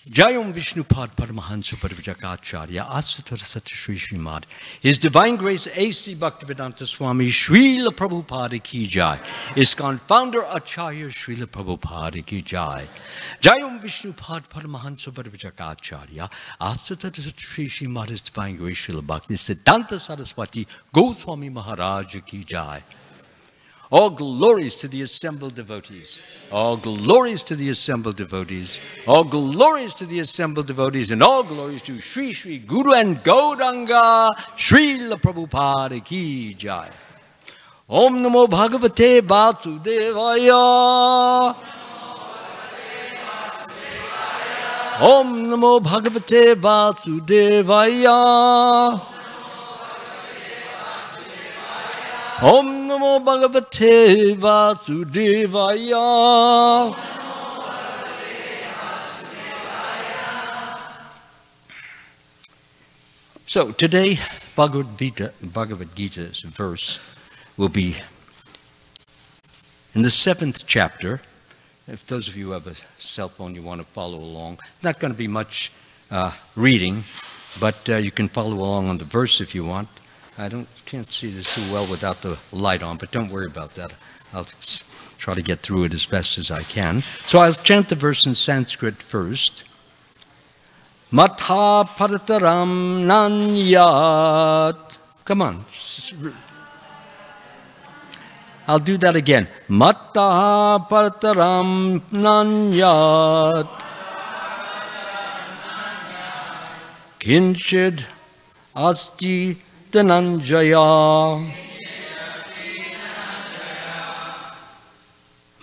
Jayam Vishnupad Paramahansa Parivjakacharya Asatar Satya Sri Srimad. His Divine Grace A.C. Bhaktivedanta Swami Srila Prabhupada Ki Jai. ISKCON Founder Acharya Srila Prabhupada Ki Jai. Jayam Vishnupad Paramahansa Parivjakacharya Asatar Satya Sri Srimad. His Divine Grace Srila Bhakti Siddhanta Saraswati Goswami Maharaj Ki Jai. All glories to the assembled devotees. All glories to the assembled devotees. All glories to the assembled devotees. And all glories to Sri Sri Guru and Gauranga Srila Prabhupada Ki Jai. Om Namo Bhagavate Vasudevaya. Om Namo Bhagavate Vasudevaya. Om Namo Bhagavate Vasudevaya. So today, Bhagavad Gita's verse will be in the 7th chapter. If those of you who have a cell phone, you want to follow along. Not going to be much reading, but you can follow along on the verse if you want. I can't see this too well without the light on, but don't worry about that. I'll try to get through it as best as I can. So I'll chant the verse in Sanskrit first. Matha parataram nanyat. Come on. I'll do that again. Matha parataram nanyat. Kinchid asti Dhananjaya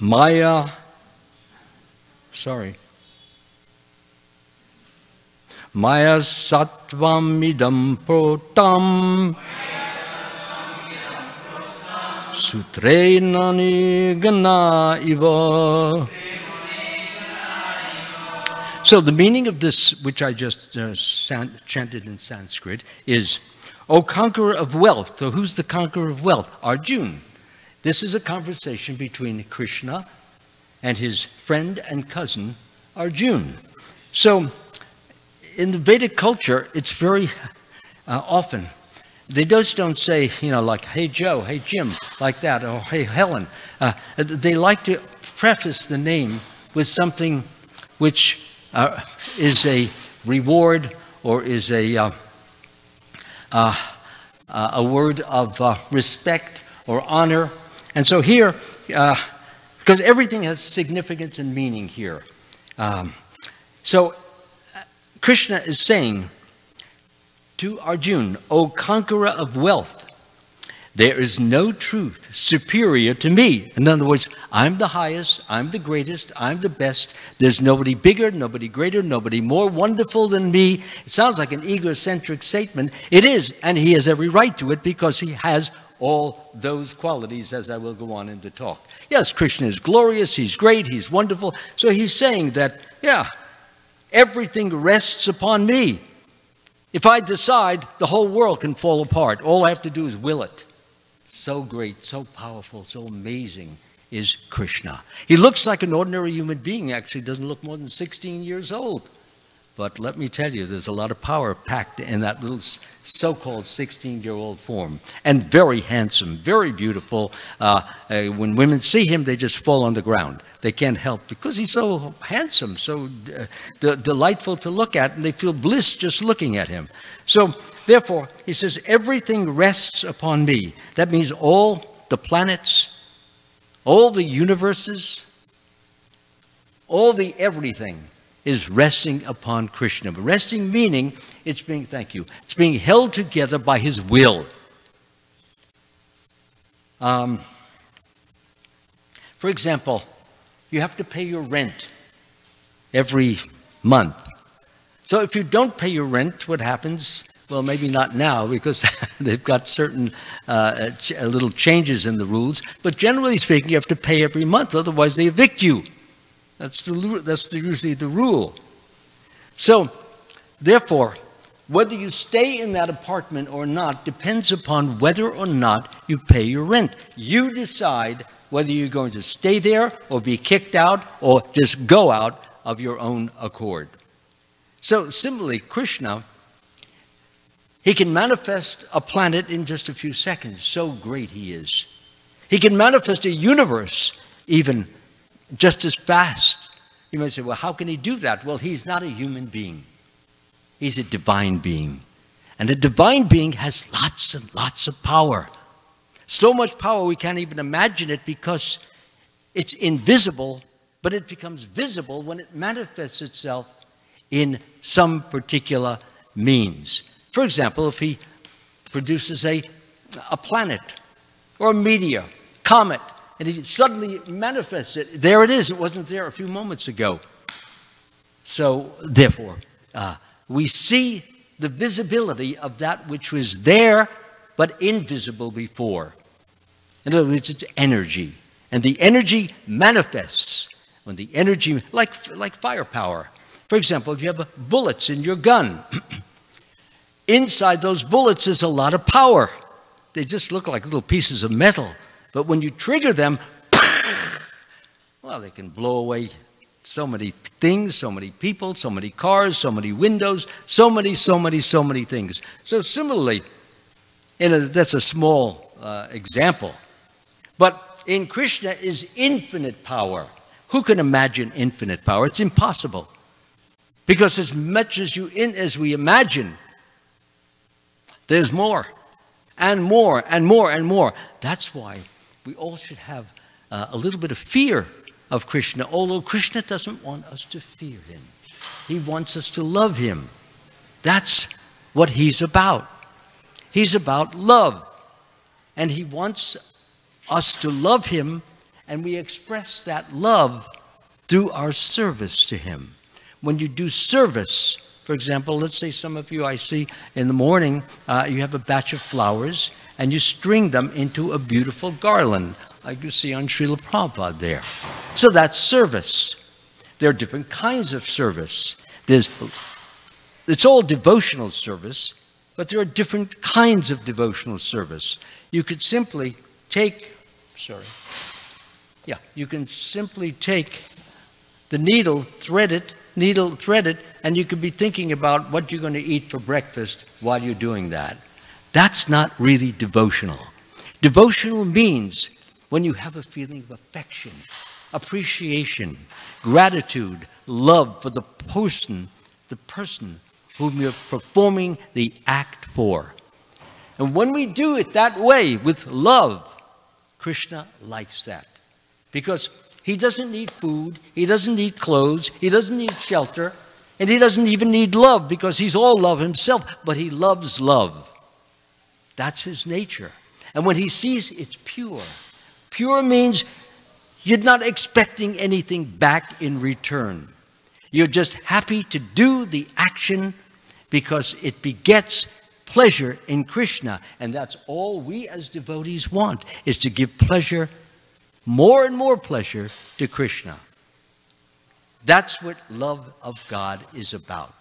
Maya Sattvam idam protam Sutrenani gana iva. So the meaning of this, which I just chanted in Sanskrit, is O conqueror of wealth. So who's the conqueror of wealth? Arjuna. This is a conversation between Krishna and his friend and cousin Arjuna. So in the Vedic culture, it's very often, they just don't say, like, hey Joe, hey Jim, like that, or hey Helen. They like to preface the name with something which is a reward or is a word of respect or honor. And so here, because everything has significance and meaning here. So Krishna is saying to Arjuna, O conqueror of wealth, there is no truth superior to me. In other words, I'm the highest, I'm the greatest, I'm the best. There's nobody bigger, nobody greater, nobody more wonderful than me. It sounds like an egocentric statement. It is, and he has every right to it because he has all those qualities, as I will go on into talk. Yes, Krishna is glorious, he's great, he's wonderful. So he's saying that, yeah, everything rests upon me. If I decide, the whole world can fall apart. All I have to do is will it. So great, so powerful, so amazing is Krishna. He looks like an ordinary human being, actually doesn't look more than 16 years old. But let me tell you, there's a lot of power packed in that little so-called 16-year-old form. And very handsome, very beautiful. When women see him, they just fall on the ground. They can't help because he's so handsome, so delightful to look at, and they feel bliss just looking at him. So, therefore, he says, everything rests upon me. That means all the planets, all the universes, all the everything is resting upon Krishna. Resting meaning it's being, it's being held together by his will. For example, you have to pay your rent every month. So if you don't pay your rent, what happens? Well, maybe not now because they've got certain little changes in the rules. But generally speaking, you have to pay every month, otherwise they evict you. That's usually the rule. So, therefore, whether you stay in that apartment or not depends upon whether or not you pay your rent. You decide whether you're going to stay there or be kicked out or just go out of your own accord. So similarly, Krishna, he can manifest a planet in just a few seconds. So great he is. He can manifest a universe even just as fast. You might say, well, how can he do that? Well, he's not a human being. He's a divine being. And a divine being has lots and lots of power. So much power we can't even imagine it because it's invisible, but it becomes visible when it manifests itself in some particular means. For example, if he produces a planet or a meteor, comet, and he suddenly manifests it, there it is. It wasn't there a few moments ago. So, therefore, we see the visibility of that which was there but invisible before. In other words, it's energy. And the energy manifests when the energy, like firepower. For example, if you have bullets in your gun, inside those bullets is a lot of power. They just look like little pieces of metal. But when you trigger them, well, they can blow away so many things, so many people, so many cars, so many windows, so many things. So similarly, that's a small example. But in Krishna is infinite power. Who can imagine infinite power? It's impossible. Because as much as we imagine, there's more and more and more and more. That's why we all should have a little bit of fear of Krishna, although Krishna doesn't want us to fear him. He wants us to love him. That's what he's about. He's about love. And he wants us to love him, and we express that love through our service to him. When you do service, for example, let's say some of you I see in the morning, you have a batch of flowers, and you string them into a beautiful garland, like you see on Srila Prabhupada there. So that's service. There are different kinds of service. It's all devotional service, but there are different kinds of devotional service. You could simply take, you can simply take the needle, thread it, and you could be thinking about what you're going to eat for breakfast while you're doing that. That's not really devotional. Devotional means when you have a feeling of affection, appreciation, gratitude, love for the person whom you're performing the act for. And when we do it that way, with love, Krishna likes that. Because he doesn't need food, he doesn't need clothes, he doesn't need shelter, and he doesn't even need love because he's all love himself, but he loves love. That's his nature. And when he sees it's pure, pure means you're not expecting anything back in return. You're just happy to do the action because it begets pleasure in Krishna. And that's all we as devotees want, is to give pleasure, more and more pleasure, to Krishna. That's what love of God is about.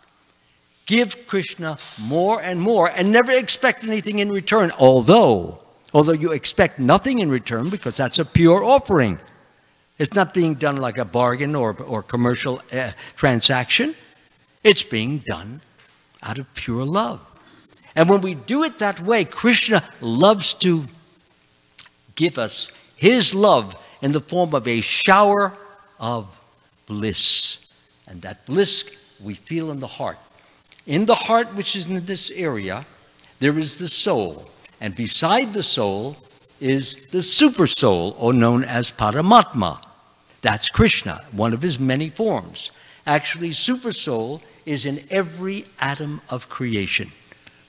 Give Krishna more and more and never expect anything in return, although you expect nothing in return because that's a pure offering. It's not being done like a bargain or commercial transaction. It's being done out of pure love. And when we do it that way, Krishna loves to give us his love in the form of a shower of bliss. And that bliss we feel in the heart. In the heart, which is in this area, there is the soul. And beside the soul is the super soul, or known as Paramatma. That's Krishna, one of his many forms. Actually, super soul is in every atom of creation,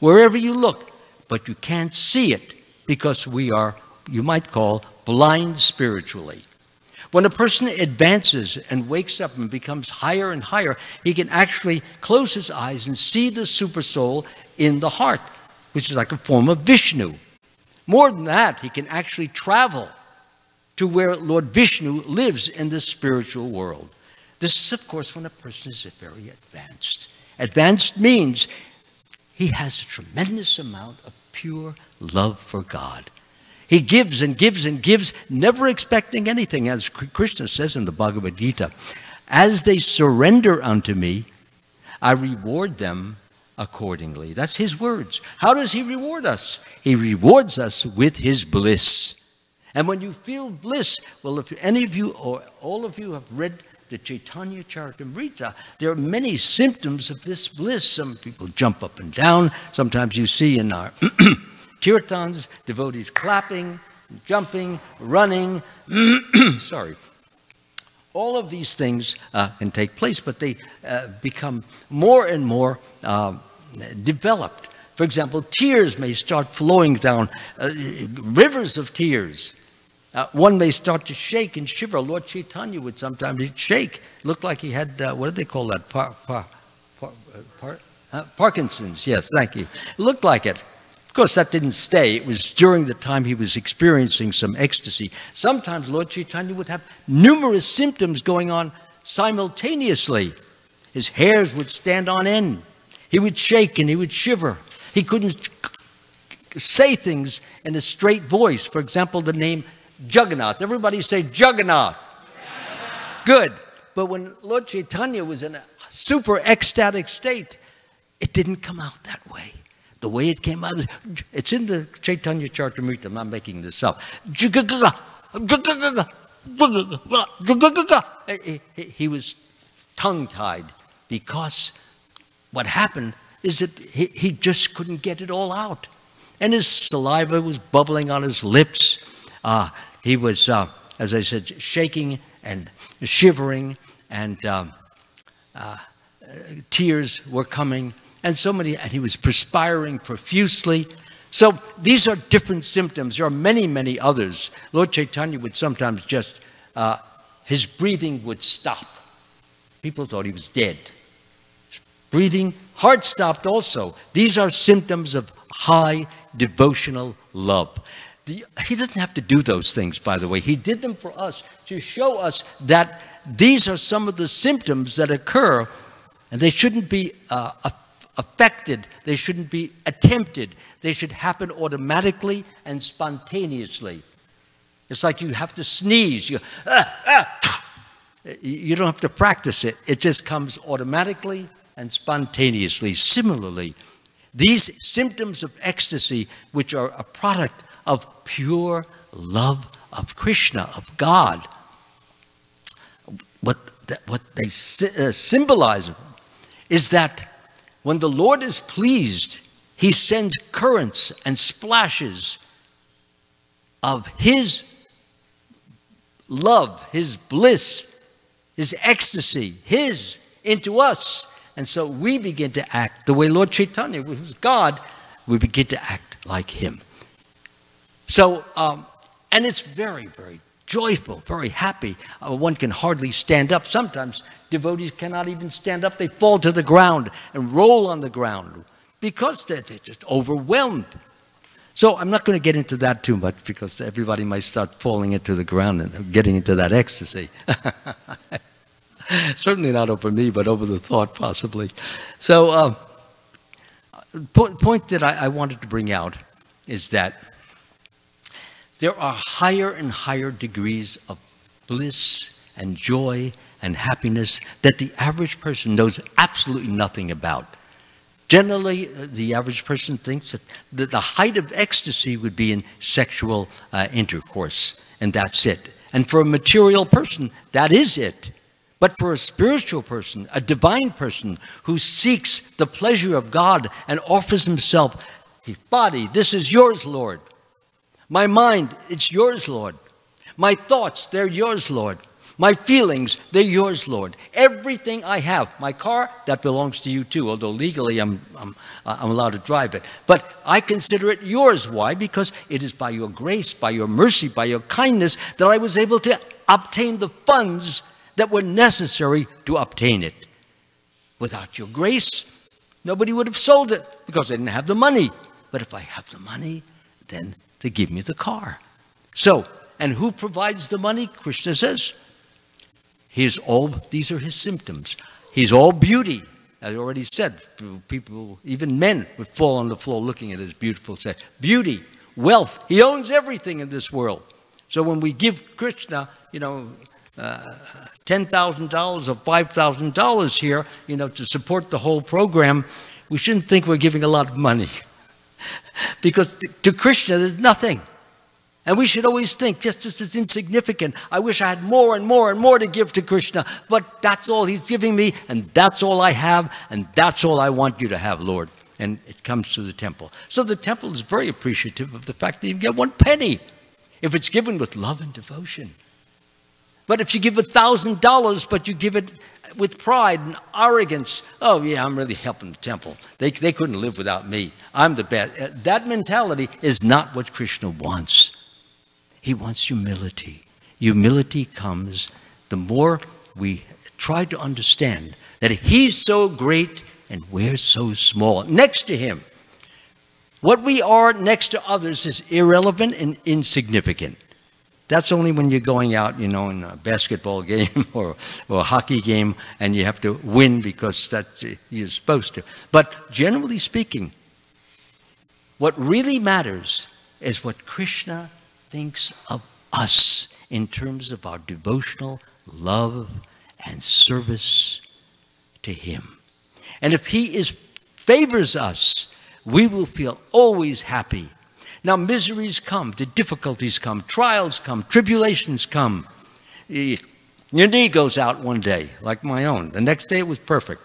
wherever you look, but you can't see it because we are, you might call, blind spiritually. When a person advances and wakes up and becomes higher and higher, he can actually close his eyes and see the super soul in the heart, which is like a form of Vishnu. More than that, he can actually travel to where Lord Vishnu lives in the spiritual world. This is, of course, when a person is very advanced. Advanced means he has a tremendous amount of pure love for God. He gives and gives and gives, never expecting anything. As Krishna says in the Bhagavad Gita, as they surrender unto me, I reward them accordingly. That's his words. How does he reward us? He rewards us with his bliss. And when you feel bliss, well, if any of you or all of you have read the Chaitanya Charitamrita, there are many symptoms of this bliss. Some people jump up and down. Sometimes you see in our kirtans, devotees clapping, jumping, running. Sorry. All of these things can take place, but they become more and more developed. For example, tears may start flowing down, rivers of tears. One may start to shake and shiver. Lord Chaitanya would sometimes shake. Looked like he had, what do they call that? Parkinson's. Yes, thank you. It looked like it. Of course, that didn't stay. It was during the time he was experiencing some ecstasy. Sometimes Lord Chaitanya would have numerous symptoms going on simultaneously. His hairs would stand on end. He would shake and he would shiver. He couldn't say things in a straight voice. For example, the name Jagannath. Everybody say Jagannath. Good. But when Lord Chaitanya was in a super ecstatic state, it didn't come out that way. The way it came out, it's in the Chaitanya Charitamrita. I'm not making this up. He was tongue-tied because what happened is that he just couldn't get it all out. And his saliva was bubbling on his lips. He was, as I said, shaking and shivering, and tears were coming. And he was perspiring profusely. So these are different symptoms. There are many, many others. Lord Chaitanya would sometimes just, his breathing would stop. People thought he was dead. Breathing, heart stopped also. These are symptoms of high devotional love. He doesn't have to do those things, by the way. He did them for us to show us that these are some of the symptoms that occur, and they shouldn't be affected. They shouldn't be attempted. They should happen automatically and spontaneously. It's like you have to sneeze. You don't have to practice it. It just comes automatically and spontaneously. Similarly, these symptoms of ecstasy, which are a product of pure love of Krishna, of God, what they symbolize is that when the Lord is pleased, he sends currents and splashes of his love, his bliss, his ecstasy, into us. And so we begin to act the way Lord Chaitanya, who's God, we begin to act like him. So, and it's very, very joyful, very happy. One can hardly stand up. Sometimes devotees cannot even stand up. They fall to the ground and roll on the ground because they're just overwhelmed. So I'm not going to get into that too much because everybody might start falling into the ground and getting into that ecstasy. Certainly not over me, but over the thought possibly. So point that I wanted to bring out is that there are higher and higher degrees of bliss and joy and happiness that the average person knows absolutely nothing about. Generally, the average person thinks that the height of ecstasy would be in sexual intercourse, and that's it. And for a material person, that is it. But for a spiritual person, a divine person who seeks the pleasure of God and offers himself, his body, this is yours, Lord. My mind, it's yours, Lord. My thoughts, they're yours, Lord. My feelings, they're yours, Lord. Everything I have, my car, that belongs to you too, although legally I'm allowed to drive it. But I consider it yours. Why? Because it is by your grace, by your mercy, by your kindness that I was able to obtain the funds that were necessary to obtain it. Without your grace, nobody would have sold it because they didn't have the money. But if I have the money, then they give me the car. So, and who provides the money? Krishna says, these are his symptoms. He's all beauty. As I already said, people, even men, would fall on the floor looking at his beautiful set. Beauty, wealth, he owns everything in this world. So when we give Krishna, $10,000 or $5,000 here, to support the whole program, we shouldn't think we're giving a lot of money. Because to Krishna, there's nothing. And we should always think, just this is insignificant. I wish I had more and more and more to give to Krishna, but that's all he's giving me, and that's all I have, and that's all I want you to have, Lord. And it comes to the temple. So the temple is very appreciative of the fact that you get 1 penny if it's given with love and devotion. But if you give $1,000, but you give it with pride and arrogance, oh yeah, I'm really helping the temple. They couldn't live without me. I'm the best. That mentality is not what Krishna wants. He wants humility. Humility comes the more we try to understand that he's so great and we're so small next to him. What we are next to others is irrelevant and insignificant. That's only when you're going out, in a basketball game or a hockey game, and you have to win because that's you're supposed to. But generally speaking, what really matters is what Krishna thinks of us in terms of our devotional love and service to him. And if he favors us, we will feel always happy. Now, miseries come, the difficulties come, trials come, tribulations come. Your knee goes out one day, like my own. The next day it was perfect.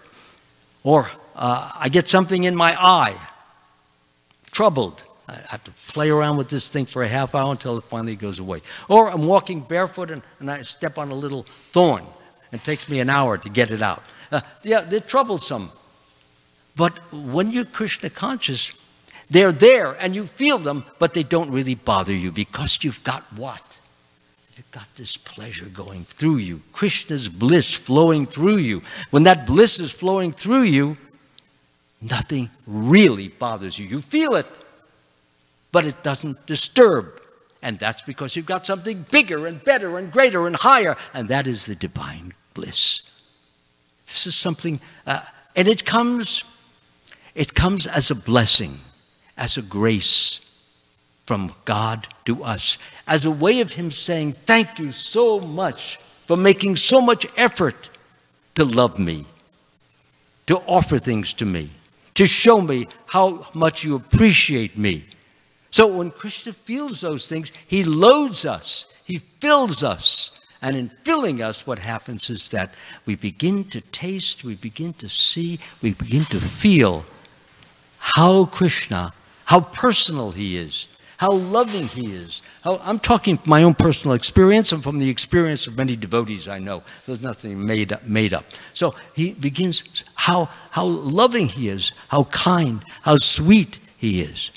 Or I get something in my eye, troubled. I have to play around with this thing for a half hour until it finally goes away. Or I'm walking barefoot and I step on a little thorn. It takes me an hour to get it out. Yeah, they're troublesome. But when you're Krishna conscious, they're there and you feel them, but they don't really bother you because you've got what? You've got this pleasure going through you. Krishna's bliss flowing through you. When that bliss is flowing through you, nothing really bothers you. You feel it, but it doesn't disturb. And that's because you've got something bigger and better and greater and higher, and that is the divine bliss. This is something, and it comes as a blessing, as a grace from God to us, as a way of him saying, thank you so much for making so much effort to love me, to offer things to me, to show me how much you appreciate me. So when Krishna feels those things, he loads us, he fills us. And in filling us, what happens is that we begin to taste, we begin to see, we begin to feel how Krishna, how personal he is, how loving he is. I'm talking from my own personal experience and from the experience of many devotees I know. There's nothing made up. So he begins how loving he is, how kind, how sweet he is.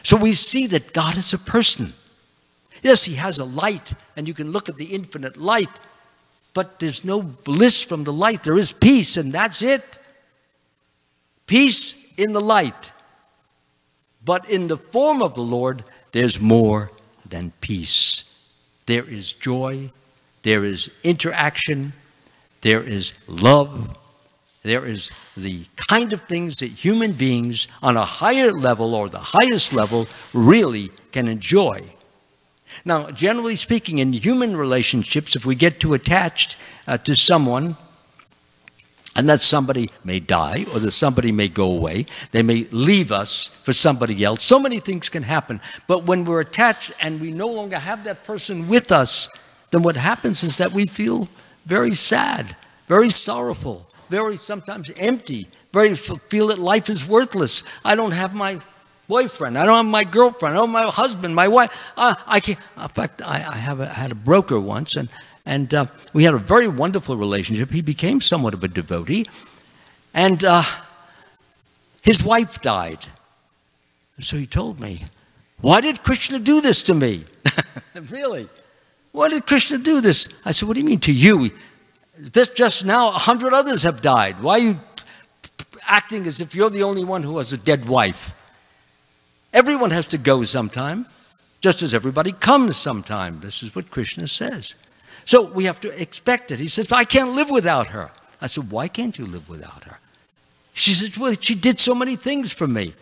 So we see that God is a person. Yes, he has a light, and you can look at the infinite light, but there's no bliss from the light. There is peace, and that's it. Peace in the light. But in the form of the Lord, there's more than peace. There is joy, there is interaction, there is love, there is the kind of things that human beings on a higher level or the highest level really can enjoy. Now, generally speaking, in human relationships, if we get too attached to someone, and that somebody may die or that somebody may go away, they may leave us for somebody else. So many things can happen. But when we're attached and we no longer have that person with us, then what happens is that we feel very sad, very sorrowful, very sometimes empty, feel that life is worthless. I don't have my boyfriend, I don't have my girlfriend, I don't have my husband, my wife. I can't. In fact, I had a broker once, and we had a very wonderful relationship. He became somewhat of a devotee, and his wife died. So he told me, why did Krishna do this to me? Really? Why did Krishna do this? I said, what do you mean to you? This just now, 100 others have died. Why are you acting as if you're the only one who has a dead wife? Everyone has to go sometime, just as everybody comes sometime. This is what Krishna says. So we have to expect it. He says, I can't live without her. I said, why can't you live without her? She said, well, she did so many things for me.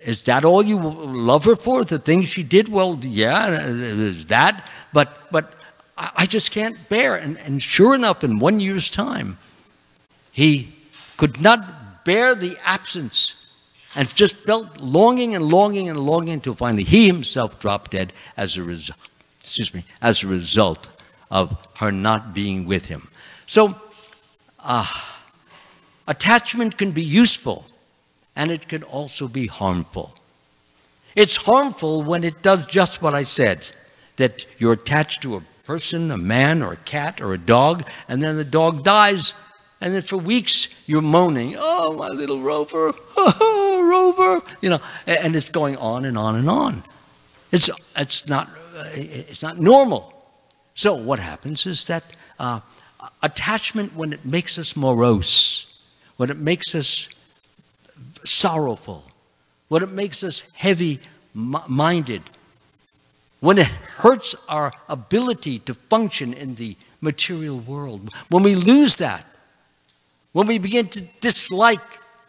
Is that all you love her for? The things she did? Well, yeah, there's that. But I just can't bear. And sure enough, in 1 year's time, he could not bear the absence and just felt longing and longing and longing until finally he himself dropped dead as a result of her not being with him. So attachment can be useful, and it can also be harmful. It's harmful when it does just what I said, that you're attached to a person, a man or a cat or a dog, and then the dog dies, and then for weeks you're moaning, oh, my little Rover, oh, Rover, and it's going on and on and on. It's not normal. So what happens is that attachment, when it makes us morose, when it makes us sorrowful, when it makes us heavy-minded, when it hurts our ability to function in the material world, when we lose that, when we begin to dislike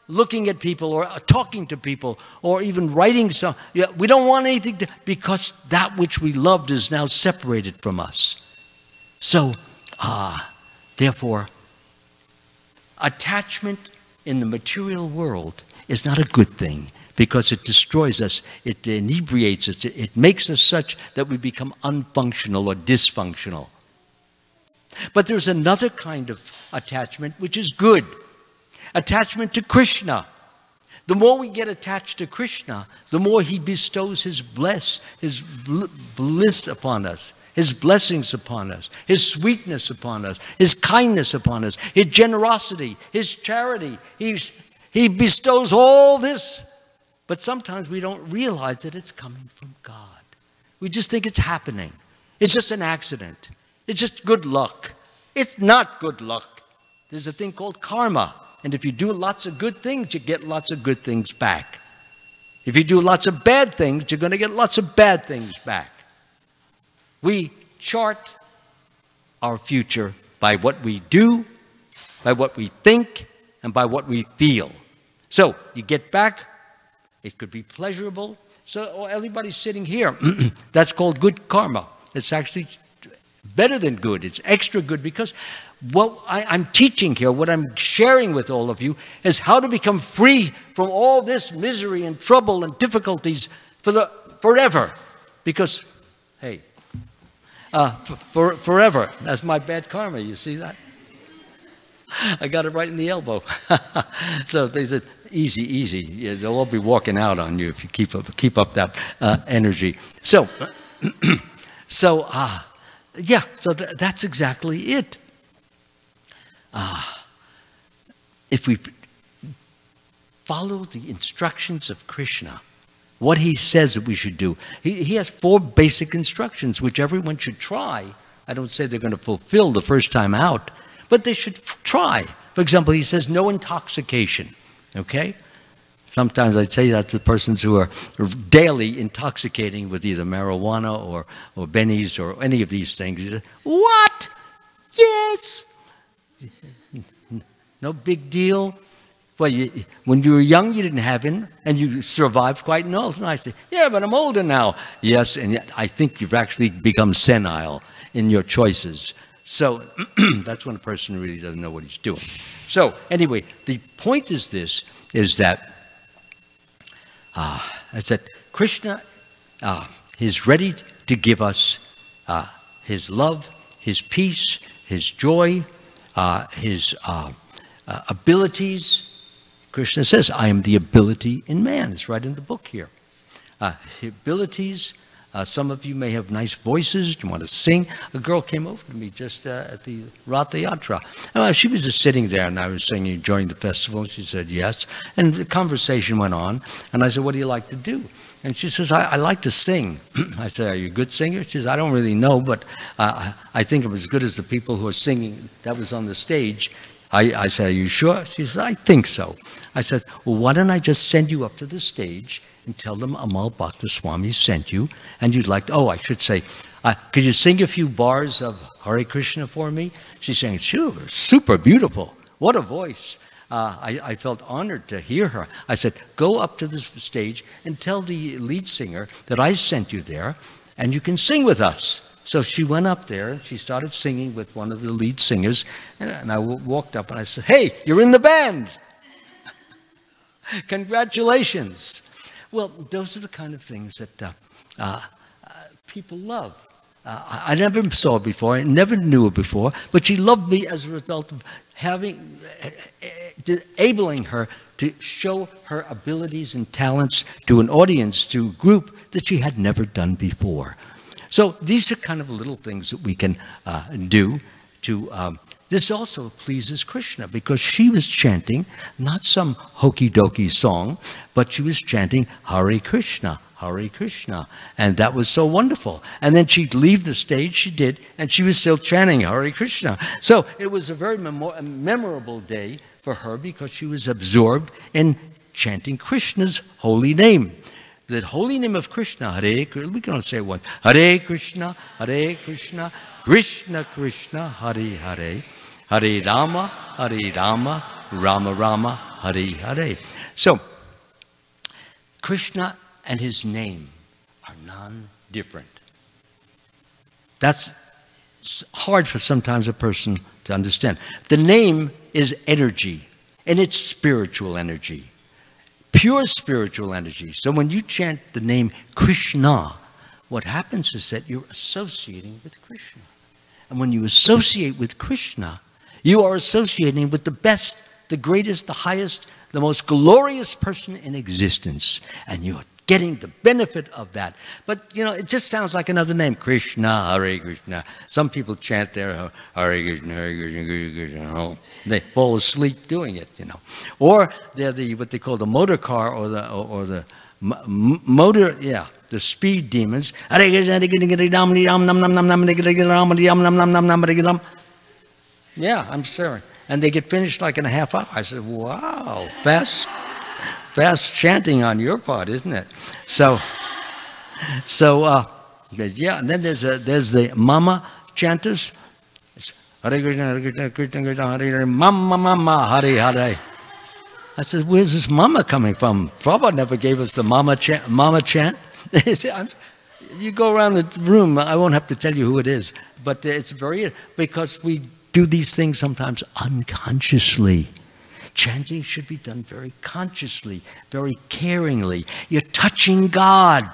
looking at people or talking to people or even writing we don't want anything because that which we loved is now separated from us. So, therefore, attachment in the material world is not a good thing because it destroys us, it inebriates us, it makes us such that we become unfunctional or dysfunctional. But there's another kind of attachment which is good. Attachment to Krishna. The more we get attached to Krishna, the more he bestows his bliss upon us, his blessings upon us, his sweetness upon us, his kindness upon us, his generosity, his charity. He bestows all this, but sometimes we don't realize that it's coming from God. We just think it's happening. It's just an accident. It's just good luck. It's not good luck. There's a thing called karma. And if you do lots of good things, you get lots of good things back. If you do lots of bad things, you're going to get lots of bad things back. We chart our future by what we do, by what we think, and by what we feel. So you get back, it could be pleasurable. So everybody sitting here, that's called good karma. It's actually better than good. It's extra good because what I'm teaching here, what I'm sharing with all of you, is how to become free from all this misery and trouble and difficulties forever. Because, hey, forever. That's my bad karma. You see that? I got it right in the elbow. So they said, easy, easy. Yeah, they'll all be walking out on you if you keep up that energy. So, yeah, so that's exactly it. If we follow the instructions of Krishna, what he says that we should do, he has 4 basic instructions which everyone should try. I don't say they're going to fulfill the first time out, but they should try. For example, he says no intoxication, okay? Sometimes I'd say that to persons who are daily intoxicating with either marijuana or bennies or any of these things. You say, what? Yes. No big deal. Well, when you were young, you didn't have it, and you survived quite well. And I say, yeah, but I'm older now. Yes, and yet I think you've actually become senile in your choices. So that's when a person really doesn't know what he's doing. So anyway, the point is this, is that Krishna is ready to give us his love, his peace, his joy, his abilities. Krishna says, I am the ability in man. It's right in the book here. Abilities. Some of you may have nice voices. You want to sing. A girl came over to me just at the Ratha Yatra. She was just sitting there, and I was singing during the festival. She said yes. And the conversation went on. And I said, what do you like to do? And she says, I like to sing. I said, are you a good singer? She says, I don't really know, but I think I'm as good as the people who are singing that was on the stage. I said, are you sure? She says, I think so. I said, well, why don't I just send you up to the stage and tell them Amala-bhakta Swami sent you, and you'd like to, I should say, could you sing a few bars of Hare Krishna for me? She's saying, sure, super beautiful. What a voice. I felt honored to hear her. I said, go up to the stage and tell the lead singer that I sent you there, and you can sing with us. So she went up there and she started singing with one of the lead singers. And I walked up and I said, "Hey, you're in the band. Congratulations." Well, those are the kind of things that people love. I never saw it before. I never knew it before. But she loved me as a result of enabling her to show her abilities and talents to an audience, to a group that she had never done before. So these are kind of little things that we can do to... this also pleases Krishna, because she was chanting not some hokey-dokey song, but she was chanting Hare Krishna, Hare Krishna. And that was so wonderful. And then she'd leave the stage, she did, and she was still chanting Hare Krishna. So it was a very memorable day for her, because she was absorbed in chanting Krishna's holy name. The holy name of Krishna, Hare Krishna, we can say it once. Hare Krishna, Krishna Krishna, Hare Hare. Hare Rama, Rama Rama, Hare Hare. So, Krishna and his name are non-different. That's hard for sometimes a person to understand. The name is energy, and it's spiritual energy, pure spiritual energy. So when you chant the name Krishna, what happens is that you're associating with Krishna. And when you associate with Krishna, you are associating with the best, the greatest, the highest, the most glorious person in existence. And you're getting the benefit of that. But, you know, it just sounds like another name. Krishna, Hare Krishna. Some people chant their Hare Krishna, Hare Krishna, Hare Krishna. They fall asleep doing it, you know. Or they're what they call the motor car, or the motor, yeah, the speed demons. Yeah, I'm sorry. And they get finished like in a half hour. I said, wow, fast chanting on your part, isn't it? So yeah, and then there's the mama chanters. Hare Krishna, Hare Krishna, Krishna Krishna, Hare Hare, Mama, Mama, Hare Hare. I said, where's this mama coming from? Prabhupada never gave us the mama chant. You go around the room, I won't have to tell you who it is, but it's because we do these things sometimes unconsciously. Chanting should be done very consciously, very caringly. You're touching God.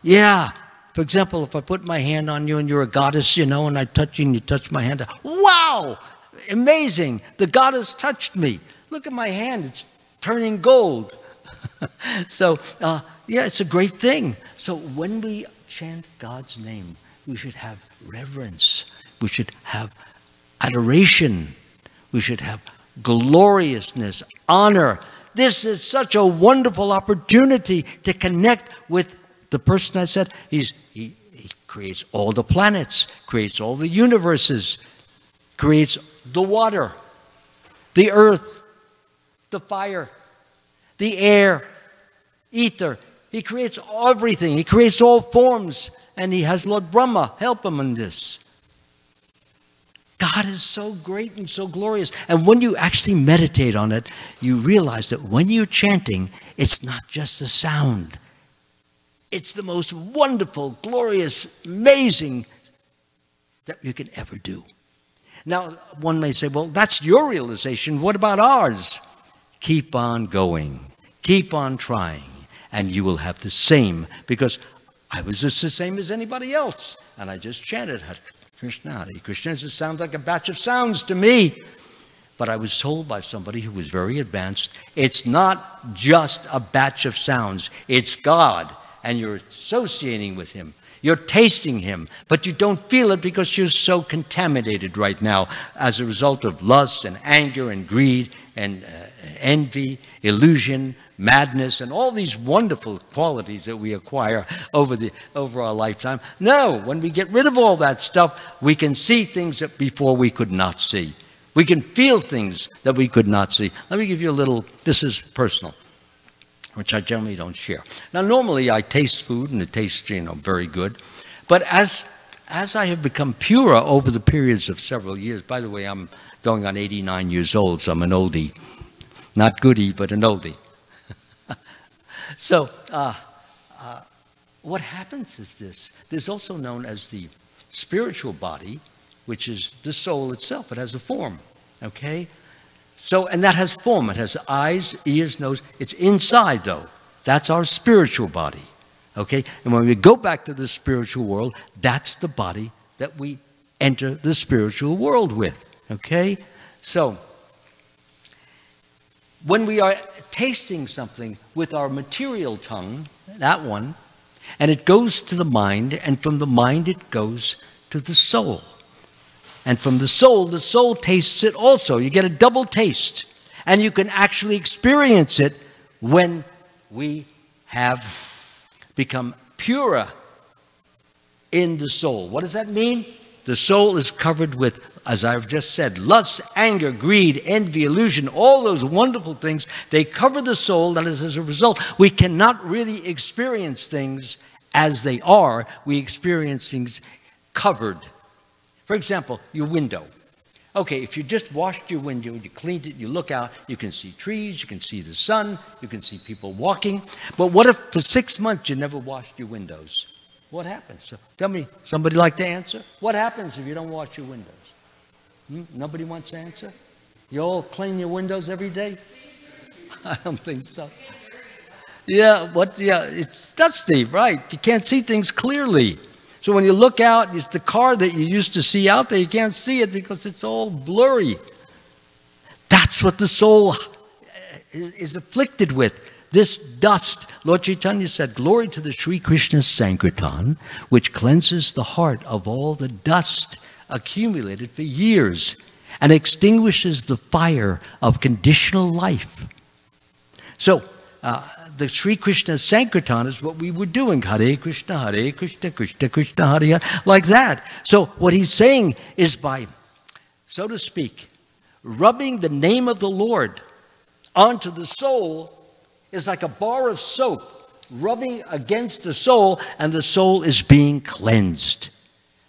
Yeah. For example, if I put my hand on you and you're a goddess, you know, and I touch you and you touch my hand, wow, amazing. The goddess touched me. Look at my hand. It's turning gold. So, yeah, it's a great thing. So when we chant God's name, we should have reverence. We should have adoration. We should have gloriousness, honor. This is such a wonderful opportunity to connect with the person I said. He creates all the planets, creates all the universes, creates the water, the earth, the fire, the air, ether. He creates everything. He creates all forms. And he has Lord Brahma help him in this. God is so great and so glorious. And when you actually meditate on it, you realize that when you're chanting, it's not just the sound. It's the most wonderful, glorious, amazing that you can ever do. Now, one may say, well, that's your realization. What about ours? Keep on going. Keep on trying. And you will have the same, because I was just the same as anybody else. And I just chanted Krishna, Hare Krishna. It sounds like a batch of sounds to me. But I was told by somebody who was very advanced, it's not just a batch of sounds. It's God. And you're associating with him. You're tasting him. But you don't feel it because you're so contaminated right now as a result of lust and anger and greed and envy, illusion, madness, and all these wonderful qualities that we acquire over our lifetime. No, when we get rid of all that stuff, we can see things that before we could not see. We can feel things that we could not see. Let me give you a little, this is personal, which I generally don't share. Now, normally I taste food and it tastes, very good. But as I have become purer over the periods of several years, by the way, I'm going on 89 years old, so I'm an oldie. Not goodie, but an oldie. So, what happens is this. There's also known as the spiritual body, which is the soul itself. It has a form, okay? So, and that has form. It has eyes, ears, nose. It's inside, though. That's our spiritual body, okay? And when we go back to the spiritual world, that's the body that we enter the spiritual world with, okay? So, when we are tasting something with our material tongue, that one, and it goes to the mind, and from the mind it goes to the soul. And from the soul tastes it also. You get a double taste. And you can actually experience it when we have become purer in the soul. What does that mean? The soul is covered with, as I've just said, lust, anger, greed, envy, illusion, all those wonderful things. They cover the soul. That is, as a result, we cannot really experience things as they are. We experience things covered. For example, your window. Okay, if you just washed your window, you cleaned it, you look out, you can see trees, you can see the sun, you can see people walking. But what if for 6 months you never washed your windows? What happens? So tell me, somebody like to answer? What happens if you don't wash your windows? Nobody wants to answer? You all clean your windows every day? I don't think so. Yeah, it's dusty, right? You can't see things clearly. So when you look out, it's the car that you used to see out there, you can't see it because it's all blurry. That's what the soul is afflicted with, this dust. Lord Chaitanya said, glory to the Sri Krishna Sankirtan, which cleanses the heart of all the dust accumulated for years and extinguishes the fire of conditional life. So, the Sri Krishna Sankirtan is what we were doing. Hare Krishna, Krishna Krishna, Hare Hare, like that. So what he's saying is by, so to speak, rubbing the name of the Lord onto the soul is like a bar of soap rubbing against the soul, and the soul is being cleansed.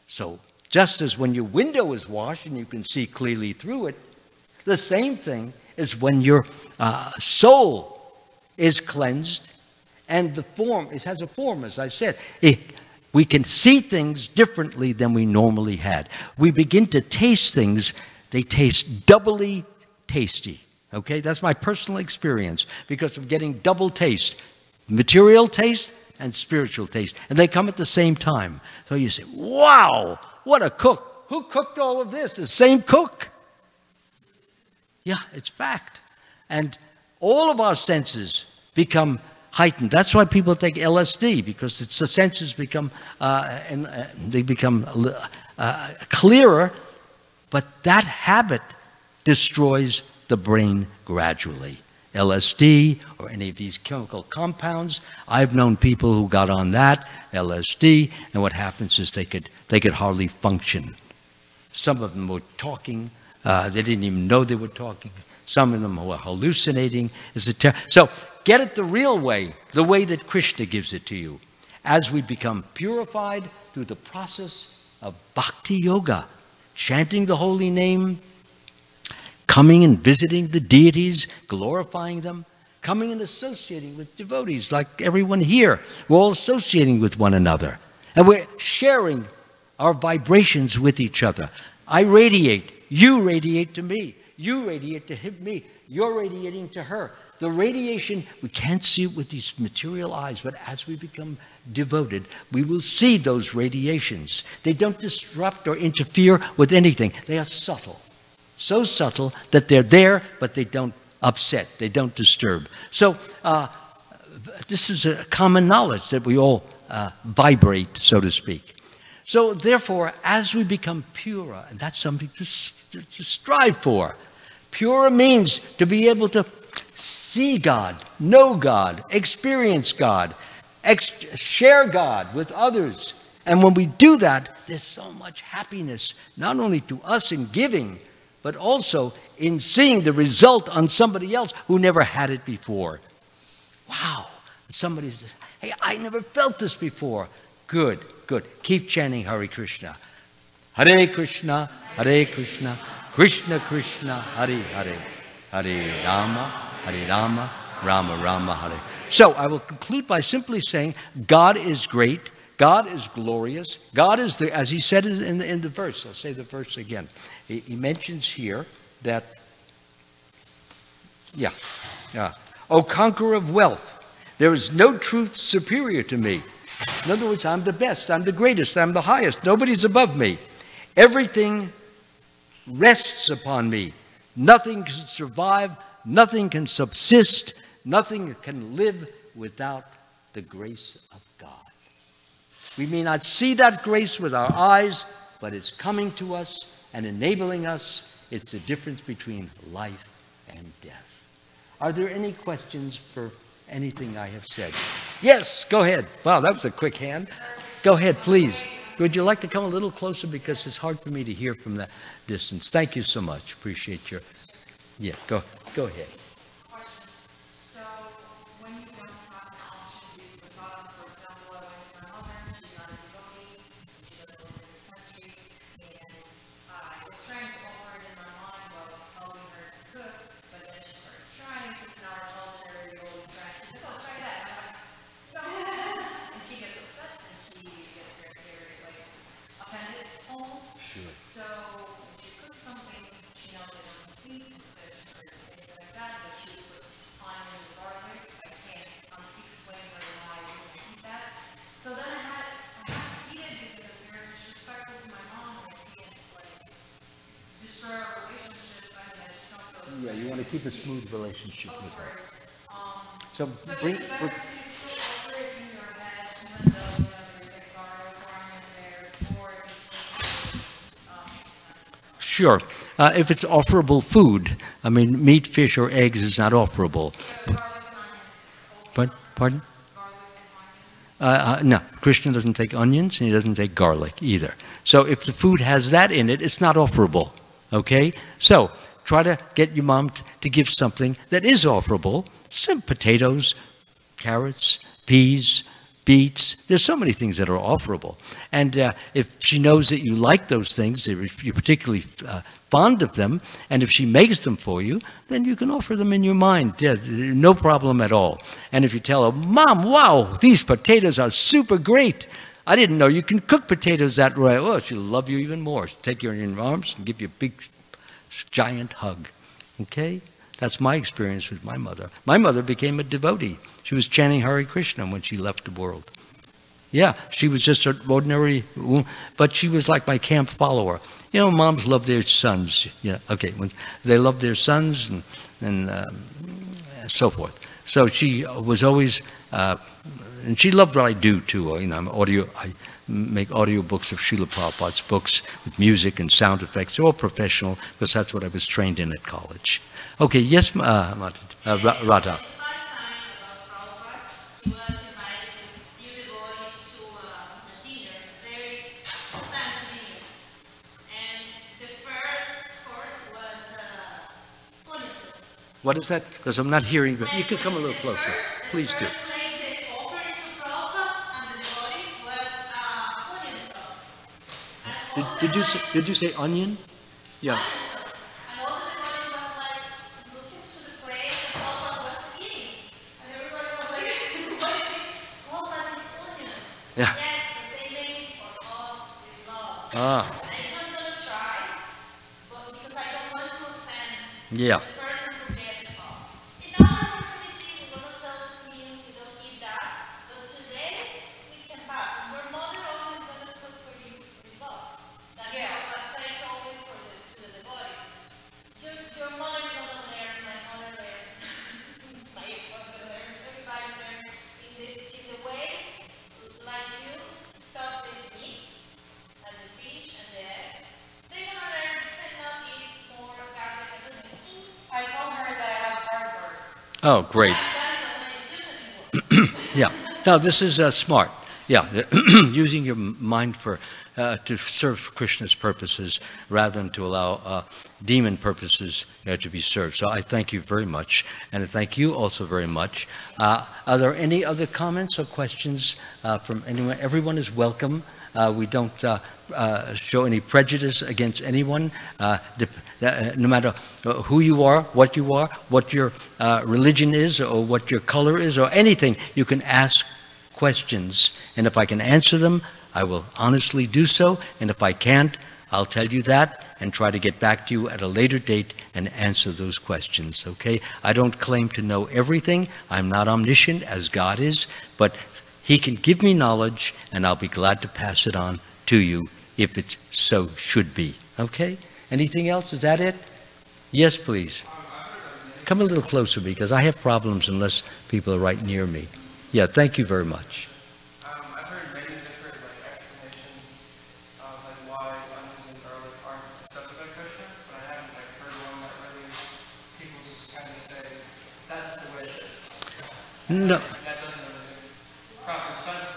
So just as when your window is washed and you can see clearly through it, the same thing is when your soul is cleansed, and the form, it has a form, as I said. We can see things differently than we normally had. We begin to taste things, they taste doubly tasty. Okay, that's my personal experience because of getting double taste, material taste and spiritual taste, and they come at the same time. So you say, wow, what a cook. Who cooked all of this? The same cook. Yeah, it's fact. And all of our senses become heightened. That's why people take LSD, because the senses become clearer. But that habit destroys the brain gradually. LSD or any of these chemical compounds. I've known people who got on that LSD, and what happens is they could hardly function. Some of them were talking. They didn't even know they were talking. Some of them were hallucinating. So get it the real way, the way that Krishna gives it to you. As we become purified through the process of bhakti yoga, chanting the holy name, coming and visiting the deities, glorifying them, coming and associating with devotees like everyone here. We're all associating with one another. And we're sharing our vibrations with each other. I radiate. You radiate to me. You radiate to me. You're radiating to her. The radiation, we can't see it with these material eyes, but as we become devoted, we will see those radiations. They don't disrupt or interfere with anything. They are subtle. So subtle that they're there, but they don't upset. They don't disturb. So this is a common knowledge that we all vibrate, so to speak. So therefore, as we become purer, and that's something to strive for. Purer means to be able to see God, know God, experience God, share God with others. And when we do that, there's so much happiness, not only to us in giving, but also in seeing the result on somebody else who never had it before. Wow. Somebody says, hey, I never felt this before. Good, good. Keep chanting Hare Krishna. Hare Krishna, Hare Krishna, Krishna Krishna, Hare Hare, Hare Rama, Rama Rama, Hare. So I will conclude by simply saying God is great. God is glorious. God is the, as he said in the verse, I'll say the verse again. He mentions here that, O conqueror of wealth, there is no truth superior to me. In other words, I'm the best, I'm the greatest, I'm the highest. Nobody's above me. Everything rests upon me. Nothing can survive, nothing can subsist, nothing can live without the grace of God. We may not see that grace with our eyes, but it's coming to us and enabling us. It's the difference between life and death. Are there any questions for anything I have said? Yes, go ahead. Wow, that was a quick hand. Go ahead, please. Would you like to come a little closer, because it's hard for me to hear from that distance. Thank you so much. Appreciate your... Yeah, go ahead. Question. So when you don't have an option to prasad, for example, I went to my mother, she's not a devotee, she doesn't live in this country, and I was trying to offer it in my mind while helping her to cook, but then she started trying, because in our culture, you always try, she says, oh, try that. And I'm like, no. And she gets upset, and she gets very, like, offended almost. Sure. So when she cooks something, she knows it doesn't eat fish or anything like that, but she would put onions and garlic. I can't explain her why I wouldn't eat that. So then I had to eat it because it's very disrespectful to my mom, and I can't, like, destroy our relationship. I mean, I just don't feel. Yeah, you want to keep a smooth relationship with her. So So bring... is it better to still offer it in your head, even though, you know, there's like garlic or onion there, or if it makes sense? Sure. If it's offerable food, I mean, meat, fish, or eggs is not offerable. Yeah, garlic and onion also. Pardon? Garlic and onion. No, Krishna doesn't take onions, and he doesn't take garlic either. So if the food has that in it, it's not offerable. Okay? So try to get your mom to give something that is offerable. Some potatoes, carrots, peas, beets. There's so many things that are offerable. And if she knows that you like those things, if you're particularly fond of them, and if she makes them for you, then you can offer them in your mind. Yeah, no problem at all. And if you tell her, Mom, wow, these potatoes are super great. I didn't know you can cook potatoes that way. Oh, she'll love you even more. She'll take you in your arms and give you a big, giant hug. Okay? That's my experience with my mother. My mother became a devotee. She was chanting Hare Krishna when she left the world. Yeah, she was just an ordinary woman, but she was like my camp follower. You know, moms love their sons. Yeah, okay, when they love their sons and so forth. So she was always, and she loved what I do too. You know, I make audio books of Srila Prabhupada's books with music and sound effects. They're all professional, because that's what I was trained in at college. Okay, yes, Radha. What is that? Because I'm not hearing. You can come a little closer. Please do. Did you say onion? Yeah. Yeah. Yes, but they made it for us with love. Ah. I'm just going to try, but because I don't want to offend Yeah. the person who gets off. In our opportunity, we're going to tell him we don't eat that, but today we can pass. Your mother always going to cook for you with love. That's what says always to the devotee. Your mother is over there, my mother there, my ex-mother there, everybody there, in the way. Like you, stuff with meat, and the fish, and the egg. They cannot eat more garlic and onion. I told her that I have heartburn. Oh, great. Yeah. No, this is smart. Yeah, using your mind to serve Krishna's purposes rather than to allow demon purposes to be served. So I thank you very much, and I thank you also very much. Are there any other comments or questions from anyone? Everyone is welcome. We don't show any prejudice against anyone, no matter who you are, what your religion is, or what your color is, or anything. You can ask questions. And if I can answer them, I will honestly do so. And if I can't, I'll tell you that and try to get back to you at a later date and answer those questions, okay? I don't claim to know everything. I'm not omniscient as God is, but He can give me knowledge, and I'll be glad to pass it on to you if it so should be, okay? Anything else? Is that it? Yes, please. Come a little closer because I have problems unless people are right near me. Yeah, thank you very much. I've heard many different explanations of why onions and garlic aren't accepted by Krishna, but I haven't heard one that really people just kind of say that's the way it is. No. That doesn't really make proper sense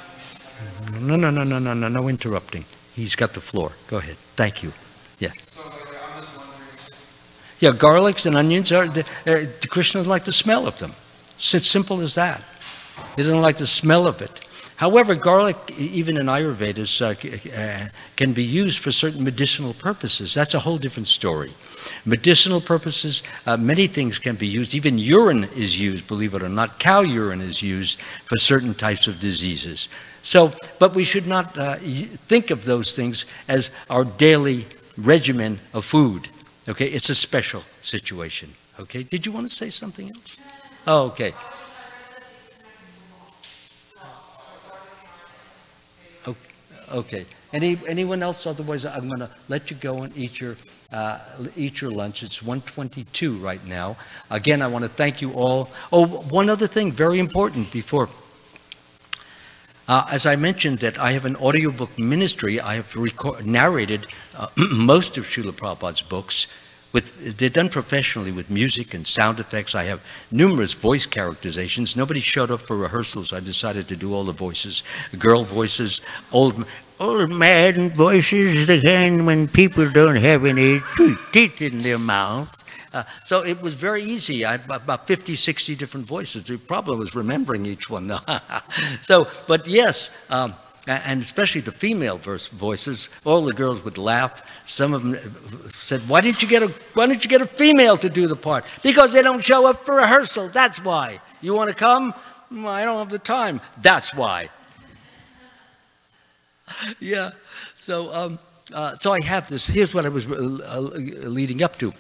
to me. No interrupting. He's got the floor. Go ahead. Thank you. Yeah. So I'm just wondering. Yeah, garlics and onions are, Krishna doesn't like the smell of them. It's simple as that. He doesn't like the smell of it. However, garlic, even in Ayurveda, can be used for certain medicinal purposes. That's a whole different story. Medicinal purposes, many things can be used. Even urine is used, believe it or not. Cow urine is used for certain types of diseases. So, but we should not think of those things as our daily regimen of food. Okay, it's a special situation. Okay, did you want to say something else? Oh, okay. Okay. Anyone else? Otherwise, I'm going to let you go and eat your lunch. It's 1:22 right now. Again, I want to thank you all. Oh, one other thing, very important before. As I mentioned that I have an audiobook ministry. I have narrated most of Srila Prabhupada's books. They're done professionally with music and sound effects. I have numerous voice characterizations. Nobody showed up for rehearsals. I decided to do all the voices. Girl voices, old man voices again when people don't have any teeth in their mouth. So it was very easy. I had about 50, 60 different voices. The problem was remembering each one. So, but yes, and especially the female voices, all the girls would laugh. Some of them said, why didn't you get a female to do the part? Because they don't show up for rehearsal. That's why. You want to come? I don't have the time. That's why. Yeah. So I have this. Here's what I was leading up to.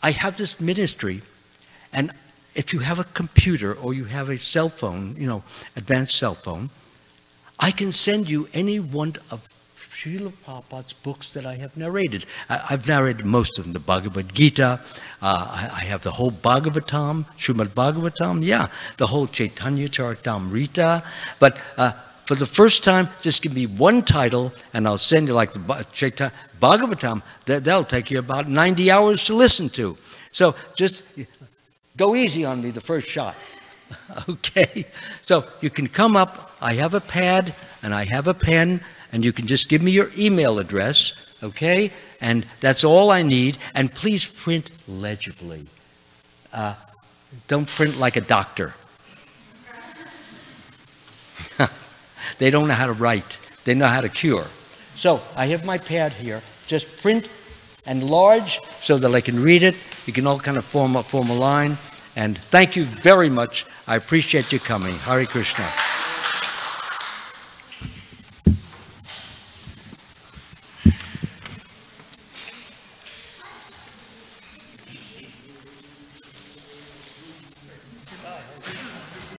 I have this ministry, and if you have a computer or you have a cell phone, advanced cell phone, I can send you any one of Srila Prabhupada's books that I have narrated. I've narrated most of them, the Bhagavad Gita. I have the whole Bhagavatam, Srimad Bhagavatam, yeah, the whole Chaitanya Charitamrita. But for the first time, just give me one title, and I'll send you like the Chaitanya Bhagavatam. That'll take you about 90 hours to listen to. So just go easy on me the first shot. Okay? So you can come up. I have a pad and I have a pen, and you can just give me your email address, okay? And that's all I need. And please print legibly. Don't print like a doctor. They don't know how to write. They know how to cure. So I have my pad here. Just print and large so that I can read it. You can all kind of form a line. And thank you very much. I appreciate you coming. Hare Krishna.